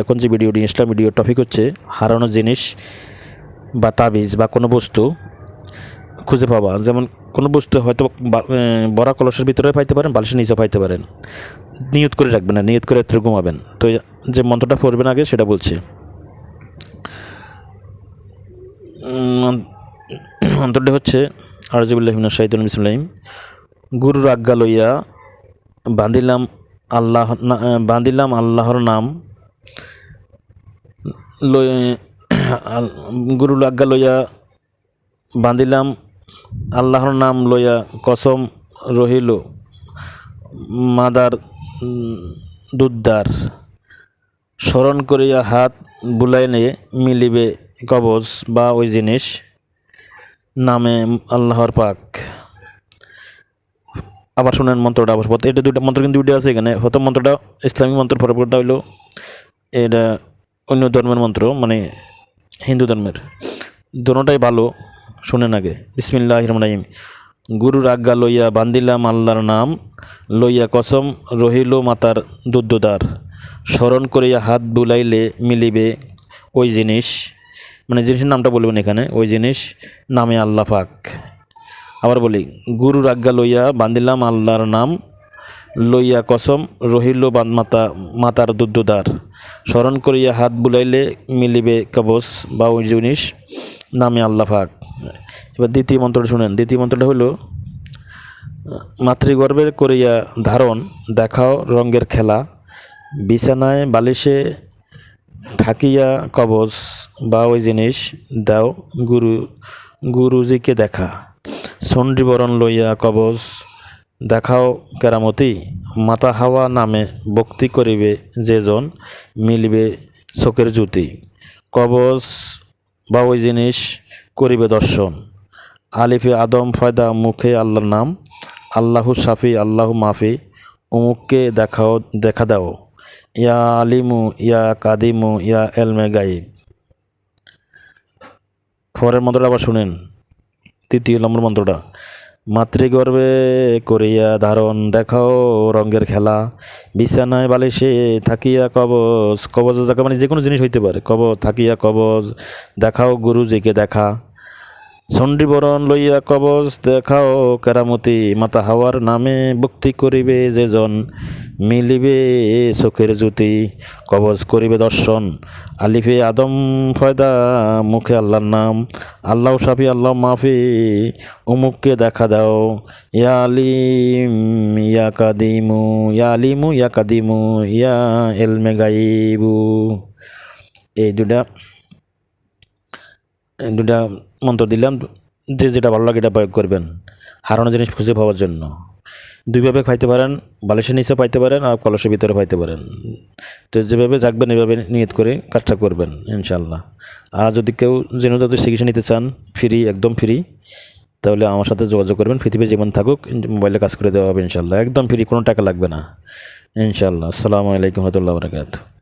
এখন যে ভিডিওটি ইনস্টা ভিডিও টপিক হচ্ছে হারানো জিনিস বা তাবিজ বা কোনো বস্তু খুঁজে পাওয়া। যেমন কোনো বস্তু হয়তো বড়া কলসের ভিতরে পাইতে পারেন, বালিশের নিচে পাইতে পারেন। নিয়ত করে রাখবেন না, নিয়ত করে রাত্রে ঘুমাবেন। তো যে মন্ত্রটা পড়বেন আগে সেটা বলছি। মন্ত্রটি হচ্ছে আউযুবিল্লাহি মিনাশ শাইতানির বিসমিল্লাহিম। গুরুর আজ্ঞা লইয়া বান্ধিলাম আল্লাহর নাম গুরুর আজ্ঞা লইয়া বান্ধিলাম আল্লাহর নাম লইয়া কসম রহিল মাদার দুদ্দার। স্মরণ করিয়া হাত বুলাইলে মিলিবে কবজ বা ওই জিনিস নামে আল্লাহর পাক। আবার শুনেন মন্ত্রটা আবার। এটা দুইটা মন্ত্র কিন্তু দুইটা আছে এখানে। প্রথম মন্ত্রটা ইসলামিক মন্ত্র, পরবর্তীটা হইল এটা অন্য ধর্মের মন্ত্র, মানে হিন্দু ধর্মের। দুটোটাই ভালো, শুনেন আগে। বিসমিল্লাহির রহমানির রহিম। গুরুর আজ্ঞা লইয়া বান্ধিলাম আল্লাহর নাম লইয়া কসম রহিল মাতার দুদ্দার। স্মরণ করিয়া হাত বুলাইলে মিলিবে ওই জিনিস, মানে জিনিসের নামটা বলবেন এখানে, ওই জিনিস নামে আল্লাহ পাক। আবার বলি, গুরুর আজ্ঞা লইয়া বান্ধিলাম আল্লাহর নাম লইয়া কসম রহিল মাতার দুদ্দার। স্মরণ করিয়া হাত বুলাইলে মিলিবে কবচ বা ওই জিনিস নামে আল্লাহ পাক। এবার দ্বিতীয় মন্ত্রটা শুনেন। দ্বিতীয় মন্ত্রটা হলো মাতৃগর্ভের করিয়া ধারণ দেখাও রঙের খেলা, বিছানায় বালিশে থাকিয়া কবচ বা ওই জিনিস দাও গুরুজিকে দেখা। চণ্ডীবরণ লইয়া কবচ দেখাও কেরামতি, মাতা হাওয়া নামে ভক্তি করিবে যেজন মিলিবে চোখের জ্যোতি। কবচ বা ওই জিনিস করিবে দর্শন। আলিফে আদম ফয়দা মুখে আল্লাহর নাম, আল্লাহু শাফি আল্লাহু মাফি, অমুককে দেখা দাও, ইয়া আলিমু ইয়া কাদিমু ইয়া এলমে গাইব। পরের মন্ত্রটা আবার শুনেন। তৃতীয় নম্বর মন্ত্রটা, মাতৃগর্ভে করিয়া ধারণ দেখাও রঙের খেলা, বিছানায় বালিশে থাকিয়া কবচ দেখা, মানে যে কোনো জিনিস হইতে পারে। থাকিয়া কবচ দেখাও গুরুজিকে দেখা। চণ্ডীবরণ লইয়া কবচ দেখাও কেরামতি, মাতা হাওয়ার নামে ভক্তি করিবে যেজন মিলিবে চোখের জ্যোতি। কবচ করিবে দর্শন। আলিফে আদম ফয়দা মুখে আল্লাহর নাম, আল্লাহ শাফি আল্লাহ মাফি, অমুককে দেখা দাও, ইয়া আলিম ইয়া কাদিমু ইয়া আলিমু ইয়া কাদিমু ইয়া এলমে গাইবু। এই দুটা মন্ত্র দিলাম। যেটা ভালো লাগে এটা প্রয়োগ করবেন হারানো জিনিস খুঁজে পাওয়ার জন্য। দুইভাবে খাইতে পারেন, বালিশের নিচে পাইতে পারেন আর কলসের ভিতরে পাইতে পারেন। তো যেভাবে জাগবেন এভাবে নিয়ত করে কাজটা করবেন ইনশাল্লাহ। আর যদি কেউ যেন তাদের চিকিৎসা নিতে চান, ফ্রি, একদম ফ্রি, তাহলে আমার সাথে যোগাযোগ করবেন। পৃথিবী জীবন থাকুক, মোবাইলে কাজ করে দেওয়া হবে ইনশাল্লাহ, একদম ফ্রি, কোনো টাকা লাগবে না ইনশাল্লাহ। আসসালামু আলাইকুম ওয়া রাহমাতুল্লাহি ওয়া বারাকাতুহু।